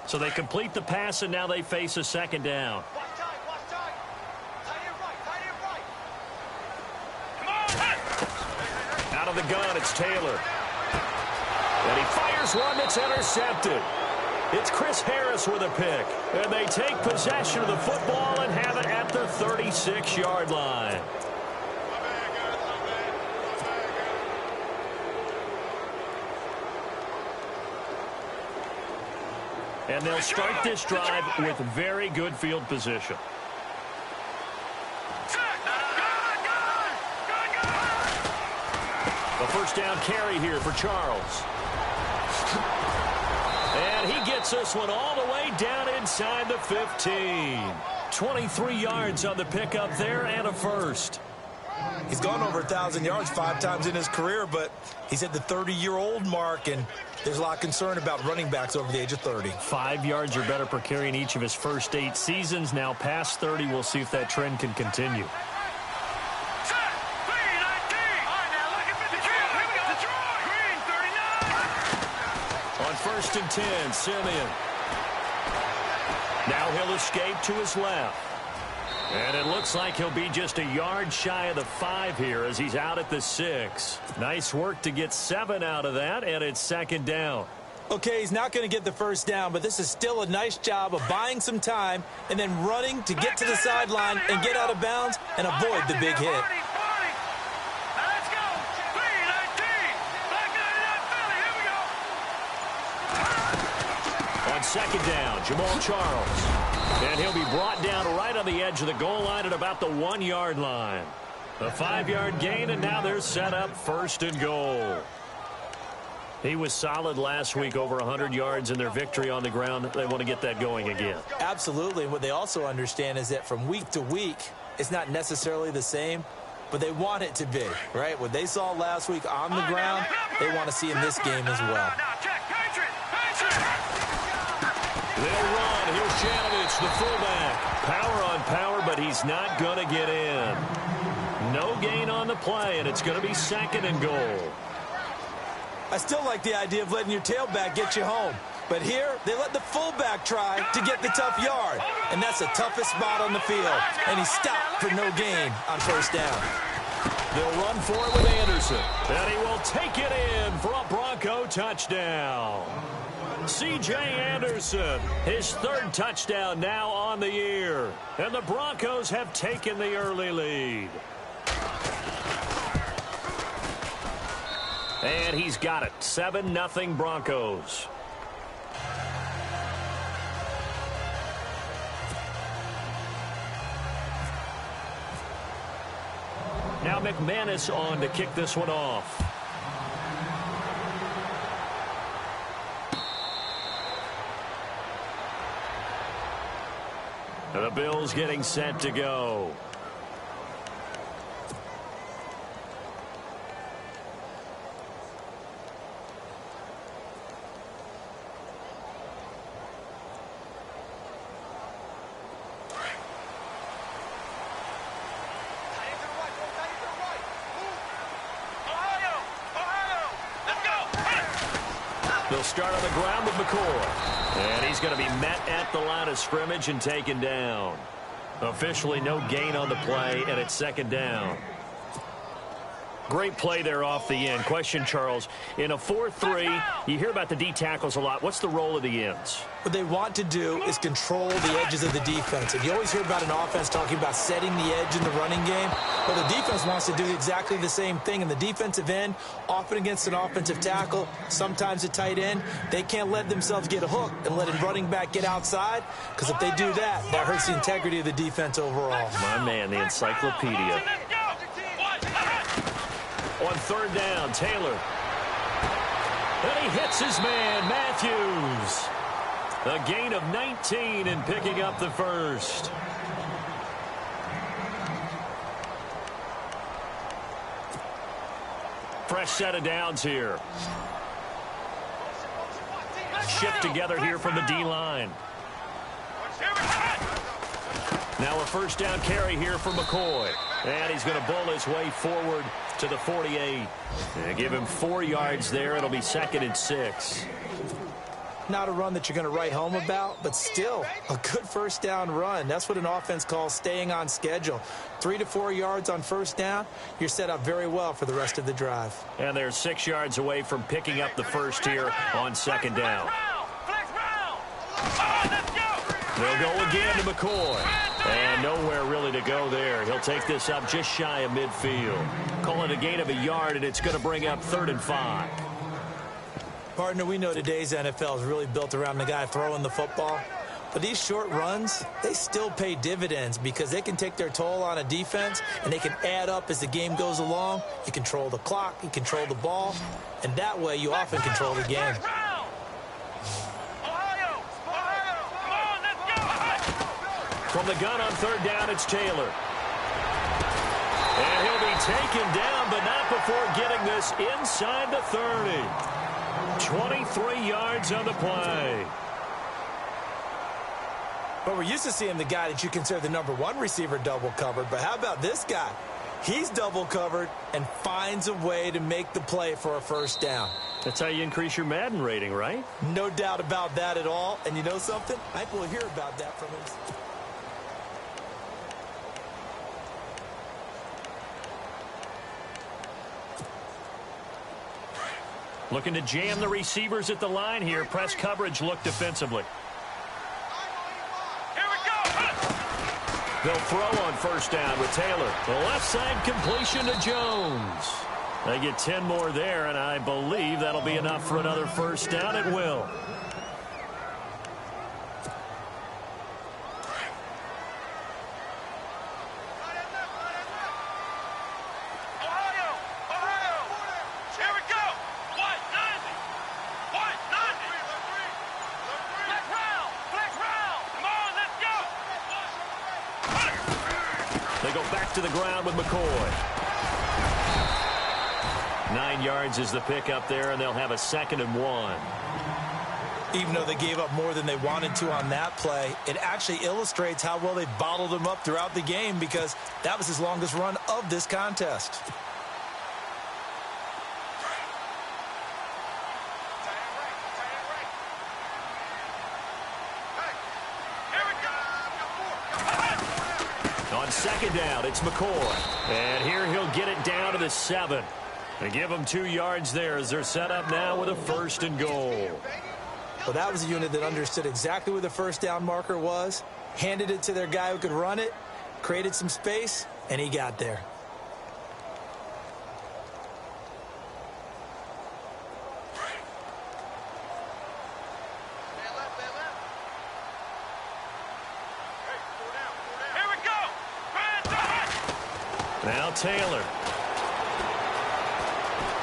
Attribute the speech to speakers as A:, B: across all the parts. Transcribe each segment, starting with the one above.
A: So they complete the pass, and now they face a second down. Out of the gun, it's Taylor. And he fires one that's intercepted. It's Chris Harris with a pick. And they take possession of the football and have it at the 36-yard line. And they'll start this drive with very good field position. A first down carry here for Charles. And he gets this one all the way down inside the 15. 23 yards on the pickup there and a first.
B: He's gone over 1,000 yards 5 times in his career, but he's at the 30-year-old mark, and there's a lot of concern about running backs over the age of 30.
A: 5 yards or better per carry in each of his first 8 seasons. Now past 30, we'll see if that trend can continue. On 1st and 10, Simeon. Now he'll escape to his left. And it looks like he'll be just a yard shy of the 5 here as he's out at the 6. Nice work to get 7 out of that, and it's second down.
B: Okay, he's not going to get the first down, but this is still a nice job of buying some time and then running to get to the sideline and get out of bounds and avoid the big hit.
A: On second down, Jamal Charles. And he'll be brought down right on the edge of the goal line at about the 1-yard line. A 5-yard gain, and now they're set up 1st and goal. He was solid last week, over 100 yards in their victory on the ground. They want to get that going again.
B: Absolutely. And what they also understand is that from week to week, it's not necessarily the same, but they want it to be, right? What they saw last week on the ground, they want to see in this game as well.
A: They'll run. Here's Janovich, the fullback. Power on power, but he's not going to get in. No gain on the play, and it's going to be 2nd and goal.
B: I still like the idea of letting your tailback get you home. But here, they let the fullback try to get the tough yard. And that's the toughest spot on the field. And he stopped for no gain on 1st down.
A: They'll run for it with Anderson. And he will take it in for a Bronco touchdown. C.J. Anderson, his 3rd touchdown now on the year. And the Broncos have taken the early lead. And he's got it. 7-0 Broncos. Now McManus on to kick this one off. The Bills getting set to go. They'll start on the ground with McCoy. And he's going to be met at the line of scrimmage and taken down. Officially no gain on the play, and it's 2nd down. Great play there off the end. Question, Charles, in a 4-3, you hear about the D tackles a lot. What's the role of the ends?
B: What they want to do is control the edges of the defense. And you always hear about an offense talking about setting the edge in the running game. Well, the defense wants to do exactly the same thing. In the defensive end, often against an offensive tackle, sometimes a tight end, they can't let themselves get a hook and let a running back get outside, because if they do that, that hurts the integrity of the defense overall.
A: My man, the encyclopedia. On 3rd down, Taylor. And he hits his man, Matthews. A gain of 19 and picking up the 1st. Fresh set of downs here. Shift together here from the D-line. Now a 1st down carry here for McCoy. And he's going to bull his way forward to the 48. And give him 4 yards there. It'll be 2nd and 6.
B: Not a run that you're going to write home about, but still a good first down run. That's what an offense calls staying on schedule. 3 to 4 yards on first down, you're set up very well for the rest of the drive.
A: And they're 6 yards away from picking up the first here on second down. They'll go again to McCoy. And nowhere really to go there. He'll take this up just shy of midfield. Call it a gain of a yard, and it's going to bring up 3rd and 5.
B: Partner, we know today's NFL is really built around the guy throwing the football. But these short runs, they still pay dividends because they can take their toll on a defense, and they can add up as the game goes along. You control the clock, you control the ball, and that way you often control the game.
A: From the gun on 3rd down, it's Taylor. And he'll be taken down, but not before getting this inside the 30. 23 yards on the play.
B: But we're used to seeing the guy that you consider the #1 receiver double covered. But how about this guy? He's double covered and finds a way to make the play for a first down.
A: That's how you increase your Madden rating, right?
B: No doubt about that at all. And you know something? I think we'll hear about that from him.
A: Looking to jam the receivers at the line here. Press coverage look defensively.
C: Here we go.
A: They'll throw on first down with Taylor. The left side completion to Jones. They get 10 more there, and I believe that'll be enough for another first down at will. They go back to the ground with McCoy. 9 yards is the pickup there, and they'll have a 2nd and 1.
B: Even though they gave up more than they wanted to on that play, it actually illustrates how well they bottled him up throughout the game because that was his longest run of this contest.
A: On 2nd down, it's McCoy. And here he'll get it down to the 7. They give them 2 yards there as they're set up now with a 1st and goal.
B: Well, that was a unit that understood exactly where the first down marker was, handed it to their guy who could run it, created some space, and he got there.
A: Now Taylor.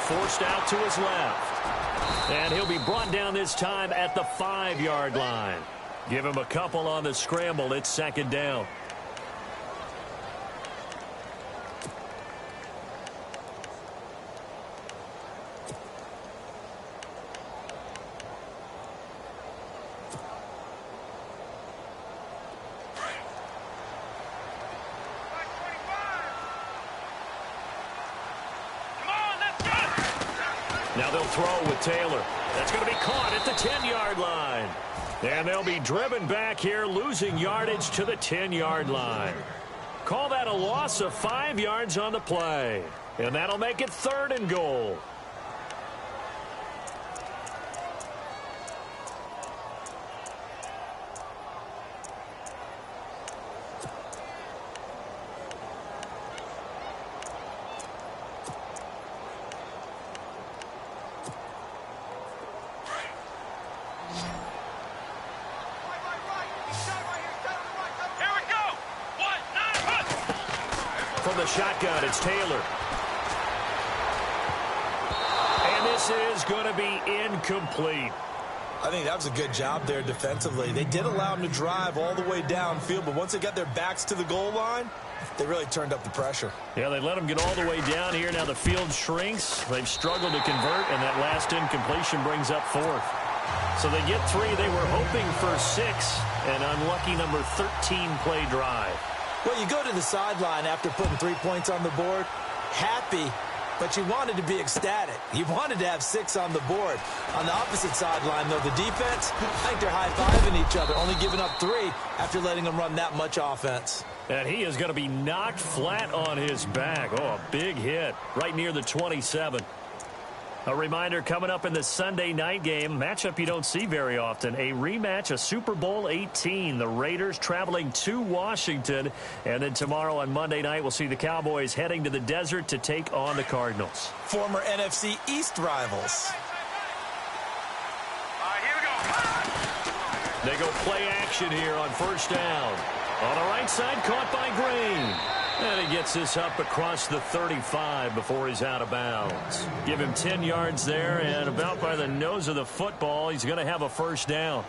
A: Forced out to his left. And he'll be brought down this time at the 5-yard line. Give him a couple on the scramble. It's 2nd down. Now they'll throw with Taylor. That's going to be caught at the 10-yard line. And they'll be driven back here, losing yardage to the 10-yard line. Call that a loss of 5 yards on the play. And that'll make it 3rd and goal. From the shotgun, it's Taylor. And this is going to be incomplete.
B: I think that was a good job there defensively. They did allow them to drive all the way downfield, but once they got their backs to the goal line, they really turned up the pressure.
A: Yeah, they let them get all the way down here. Now the field shrinks. They've struggled to convert, and that last incompletion brings up 4th. So they get 3. They were hoping for 6. An unlucky number 13 play drive.
B: Well, you go to the sideline after putting 3 points on the board, happy but you wanted to be ecstatic. You wanted to have 6 on the board. On the opposite sideline, though, the defense, I think they're high-fiving each other, only giving up 3 after letting them run that much offense.
A: And he is going to be knocked flat on his back. Oh, a big hit right near the 27. A reminder coming up in the Sunday night game, matchup you don't see very often, a rematch of Super Bowl 18. The Raiders traveling to Washington. And then tomorrow on Monday night, we'll see the Cowboys heading to the desert to take on the Cardinals.
B: Former NFC East rivals.
C: Here we go.
A: They go play action here on first down. On the right side, caught by Green. And he gets this up across the 35 before he's out of bounds. Give him 10 yards there, and about by the nose of the football, he's going to have a first down.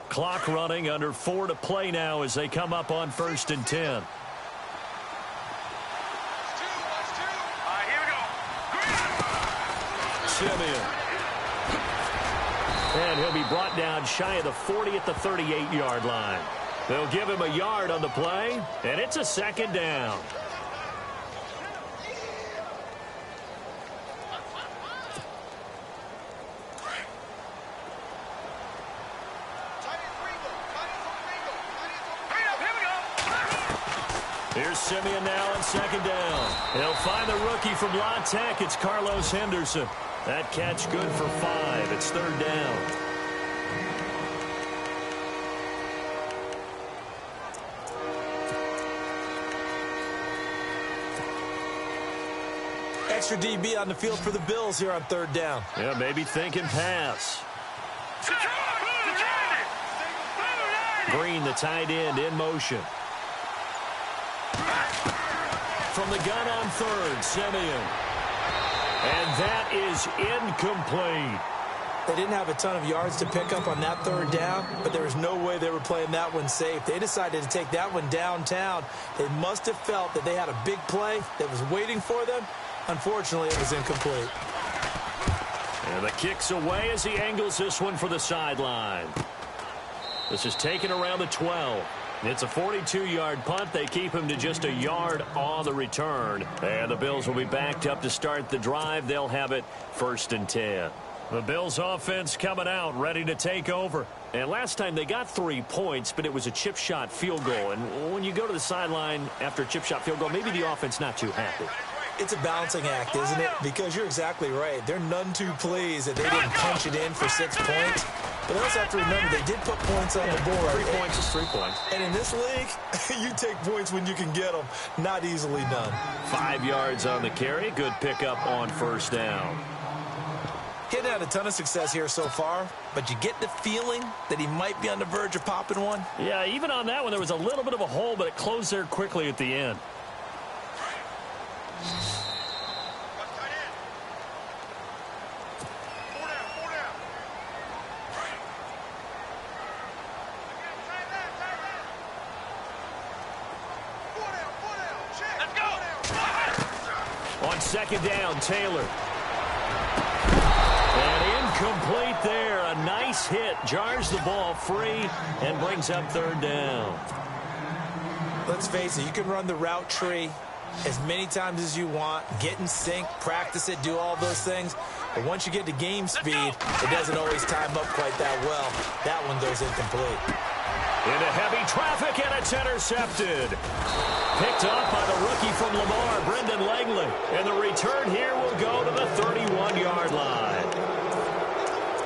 A: Clock running, under 4 to play now as they come up on 1st and 10. Simeon. And he'll be brought down shy of the 40 at the 38-yard line. They'll give him a yard on the play, and it's a second down. Here's Simeon now on second down. He'll find the rookie from La Tech. It's Carlos Henderson. That catch good for 5. It's 3rd down.
B: Extra DB on the field for the Bills here on 3rd down.
A: Yeah, maybe thinking pass. Green, the tight end, in motion. From the gun on 3rd, Simeon. And that is incomplete.
B: They didn't have a ton of yards to pick up on that 3rd down, but there was no way they were playing that one safe. They decided to take that one downtown. They must have felt that they had a big play that was waiting for them. Unfortunately, it was incomplete.
A: And the kick's away as he angles this one for the sideline. This is taken around the 12. It's a 42-yard punt. They keep him to just a yard on the return. And the Bills will be backed up to start the drive. They'll have it 1st and 10. The Bills offense coming out, ready to take over. And last time they got 3 points, but it was a chip shot field goal. And when you go to the sideline after a chip shot field goal, maybe the offense not too happy.
B: It's a balancing act, isn't it? Because you're exactly right. They're none too pleased that they didn't punch it in for 6 points. But they also have to remember they did put points on the board.
A: 3 points is 3 points.
B: And in this league, you take points when you can get them. Not easily done.
A: 5 yards on the carry. Good pickup on 1st down.
B: He hadn't had a ton of success here so far, but you get the feeling that he might be on the verge of popping one.
A: Yeah, even on that one, there was a little bit of a hole, but it closed there quickly at the end. On 2nd down, Taylor. And incomplete there. A nice hit. Jars the ball free and brings up 3rd down.
B: Let's face it, you can run the route tree as many times as you want, get in sync, practice it, do all those things. But once you get to game speed, it doesn't always time up quite that well. That one goes incomplete.
A: Into heavy traffic, and it's intercepted. Picked off by the rookie from Lamar, Brendan Langley. And the return here will go to the 31-yard line.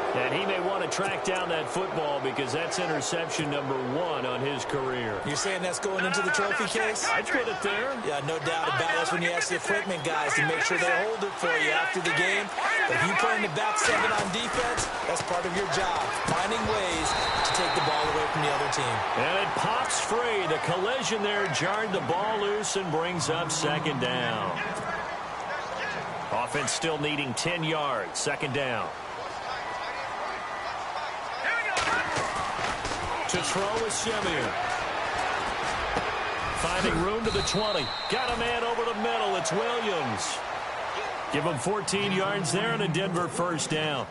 A: And he may want to track down that football because that's interception number 1 on his career.
B: You're saying that's going into the trophy case?
A: I'd put it there.
B: Yeah, no doubt about it. That's when you ask the equipment guys to make sure they hold it for you after the game. But if you play in the back 7 on defense, that's part of your job, finding ways to take the ball away from the other team. And
A: it pops free. The collision there jarred the ball loose and brings up 2nd down. Offense still needing 10 yards. 2nd down. To throw is Simeon. Finding room to the 20. Got a man over the middle. It's Williams. Give them 14 yards there and a Denver first down.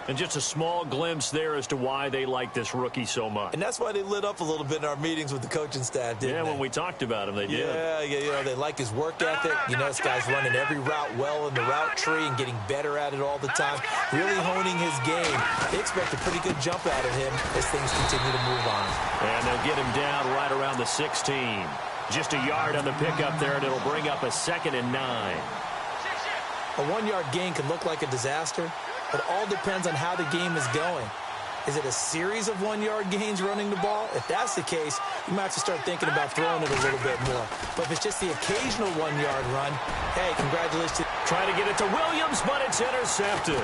A: And just a small glimpse there as to why they like this rookie so much.
B: And that's why they lit up a little bit in our meetings with the coaching staff, didn't they?
A: Yeah, when we talked about him, they did.
B: Yeah, you know, they like his work ethic. You know, this guy's running every route well in the route tree and getting better at it all the time, really honing his game. They expect a pretty good jump out of him as things continue to move on.
A: And they'll get him down right around the 16. Just a yard on the pickup there, and it'll bring up a 2nd and 9.
B: A 1-yard gain can look like a disaster. It all depends on how the game is going. Is it a series of 1-yard gains running the ball? If that's the case, you might have to start thinking about throwing it a little bit more. But if it's just the occasional 1-yard run, hey, congratulations.
A: Trying to get it to Williams, but it's intercepted.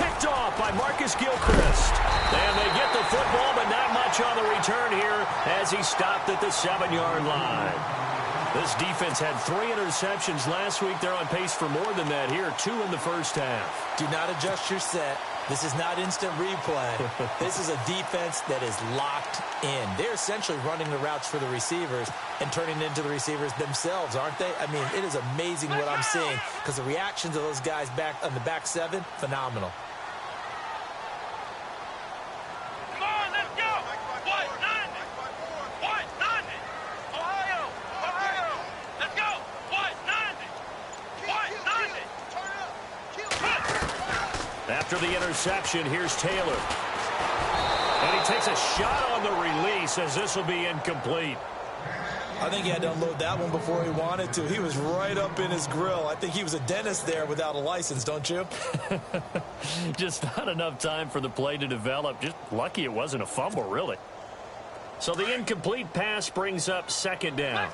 A: Picked off by Marcus Gilchrist. And they get the football, but not much on the return here as he stopped at the 7-yard line. This defense had 3 interceptions last week. They're on pace for more than that here, 2 in the first half.
B: Do not adjust your set. This is not instant replay. This is a defense that is locked in. They're essentially running the routes for the receivers and turning into the receivers themselves, aren't they? I mean, it is amazing what I'm seeing because the reactions of those guys back on the back 7, phenomenal.
A: After the interception, here's Taylor. And he takes a shot on the release as this will be incomplete.
B: I think he had to unload that one before he wanted to. He was right up in his grill. I think he was a dentist there without a license, don't you?
A: Just not enough time for the play to develop. Just lucky it wasn't a fumble, really. So the incomplete pass brings up 2nd down.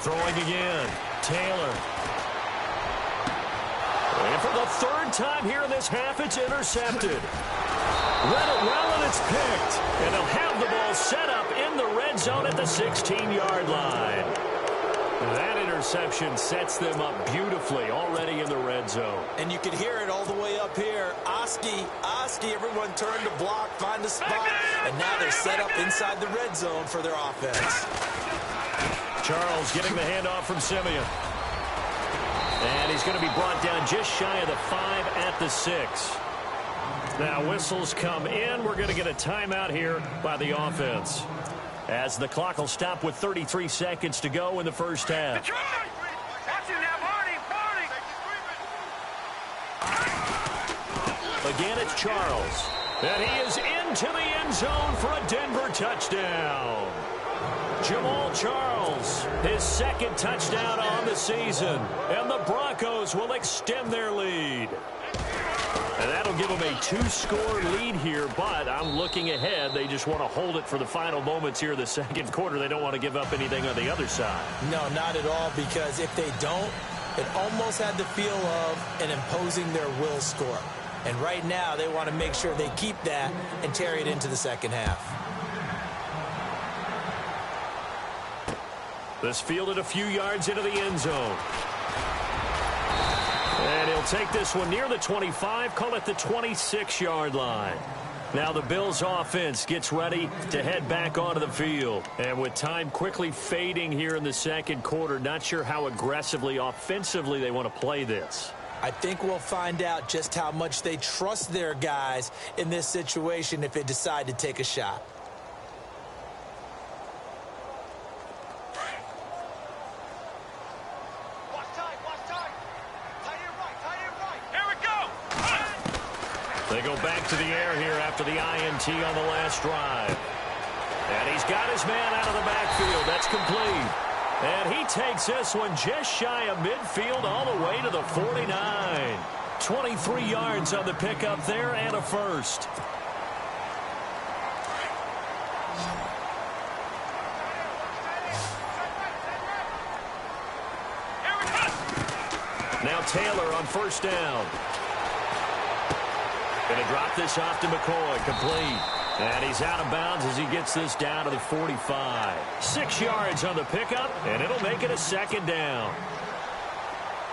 A: Throwing again, Taylor. And for the 3rd time here in this half, it's intercepted. Read it well, and it's picked. And they'll have the ball set up in the red zone at the 16-yard line. That interception sets them up beautifully already in the red zone.
B: And you could hear it all the way up here. Oski, everyone turned to block, find a spot, and now they're set up inside the red zone for their offense.
A: Charles getting the handoff from Simeon. And he's going to be brought down just shy of the 5 at the 6. Now whistles come in. We're going to get a timeout here by the offense, as the clock will stop with 33 seconds to go in the first half. Again, it's Charles. And he is into the end zone for a Denver touchdown. Jamal Charles, his 2nd touchdown on the season. And the Broncos will extend their lead. And that'll give them a 2-score lead here, but I'm looking ahead. They just want to hold it for the final moments here in the 2nd quarter. They don't want to give up anything on the other side.
B: No, not at all, because if they don't, it almost had the feel of an imposing their will score. And right now, they want to make sure they keep that and carry it into the 2nd half.
A: This fielded a few yards into the end zone. And he'll take this one near the 25, call it the 26-yard line. Now the Bills offense gets ready to head back onto the field. And with time quickly fading here in the 2nd quarter, not sure how aggressively, offensively they want to play this.
B: I think we'll find out just how much they trust their guys in this situation if they decide to take a shot.
A: They go back to the air here after the INT on the last drive. And he's got his man out of the backfield. That's complete. And he takes this one just shy of midfield all the way to the 49. 23 yards on the pickup there and a first. Now Taylor on first down. Going to drop this off to McCoy, complete. And he's out of bounds as he gets this down to the 45. 6 yards on the pickup, and it'll make it a 2nd down.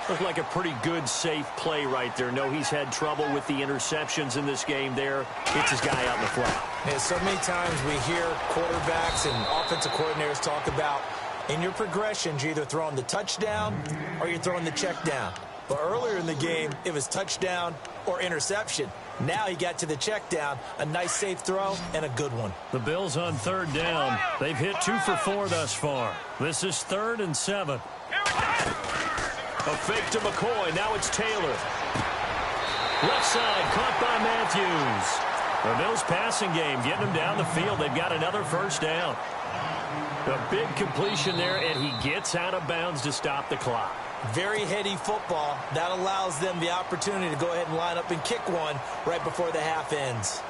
A: Looked like a pretty good, safe play right there. No, he's had trouble with the interceptions in this game there. Hits his guy out in the flat.
B: Yeah, so many times we hear quarterbacks and offensive coordinators talk about in your progressions, you're either throwing the touchdown or you're throwing the check down. But earlier in the game, it was touchdown or interception. Now he got to the check down, a nice safe throw, and a good one.
A: The Bills on third down. They've hit 2 for 4 thus far. This is 3rd and 7. A fake to McCoy. Now it's Taylor. Left side, caught by Matthews. The Bills passing game, getting them down the field. They've got another first down. A big completion there, and he gets out of bounds to stop the clock.
B: Very heady football. That allows them the opportunity to go ahead and line up and kick one right before the half ends.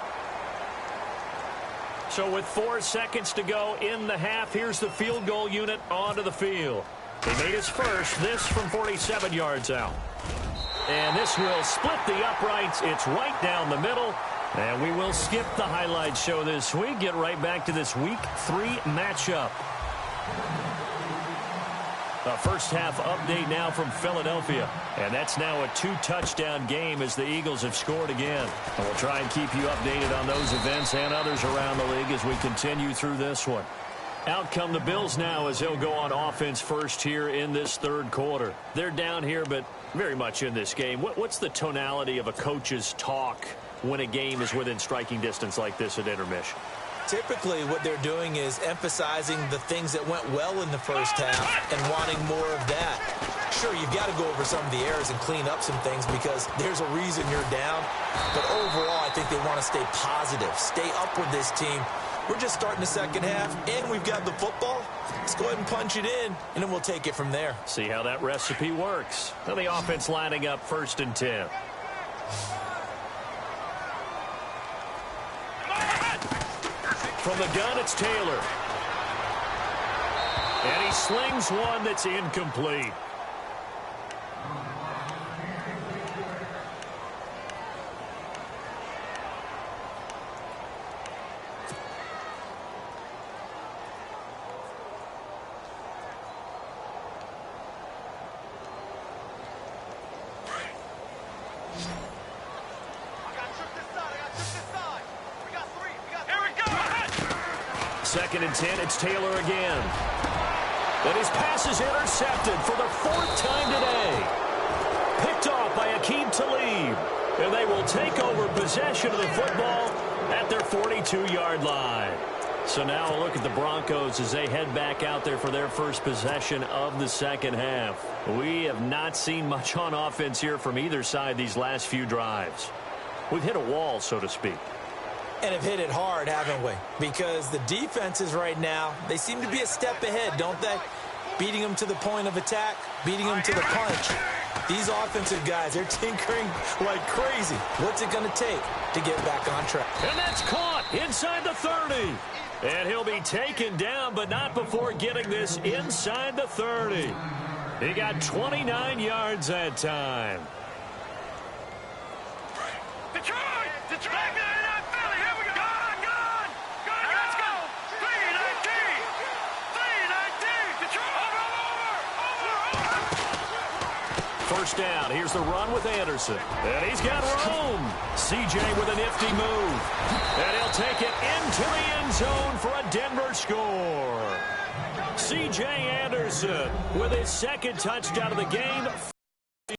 A: So with 4 seconds to go in the half, here's the field goal unit onto the field. He made his first, this from 47 yards out. And this will split the uprights. It's right down the middle. And we will skip the highlight show this week. Get right back to this Week 3 matchup. A first half update now from Philadelphia. And that's now a 2-touchdown game as the Eagles have scored again. And we'll try and keep you updated on those events and others around the league as we continue through this one. Out come the Bills now as they'll go on offense first here in this third quarter. They're down here, but very much in this game. What's the tonality of a coach's talk when a game is within striking distance like this at intermission?
B: Typically, what they're doing is emphasizing the things that went well in the first half and wanting more of that. Sure, you've got to go over some of the errors and clean up some things because there's a reason you're down. But overall, I think they want to stay positive, stay up with this team. We're just starting the second half, and we've got the football. Let's go ahead and punch it in, and then we'll take it from there.
A: See how that recipe works. Now the offense lining up 1st and 10. From the gun, it's Taylor. And he slings one that's incomplete. Second and 10, it's Taylor again. And his pass is intercepted for the 4th time today. Picked off by Aqib Talib. And they will take over possession of the football at their 42-yard line. So now a look at the Broncos as they head back out there for their first possession of the second half. We have not seen much on offense here from either side these last few drives. We've hit a wall, so to speak.
B: And have hit it hard, haven't we? Because the defenses right now, they seem to be a step ahead, don't they? Beating them to the point of attack, beating them to the punch. These offensive guys, they're tinkering like crazy. What's it going to take to get back on track?
A: And that's caught inside the 30. And he'll be taken down, but not before getting this inside the 30. He got 29 yards that time.
C: Detroit! Detroit! Philly, here we go! Gone! Let's go! 3-19! 3-19! Detroit! Over!
A: First down. Here's the run with Anderson. And he's got room. CJ with a nifty move. And he'll take it into the end zone for a Denver score. CJ Anderson with his 2nd touchdown of the game.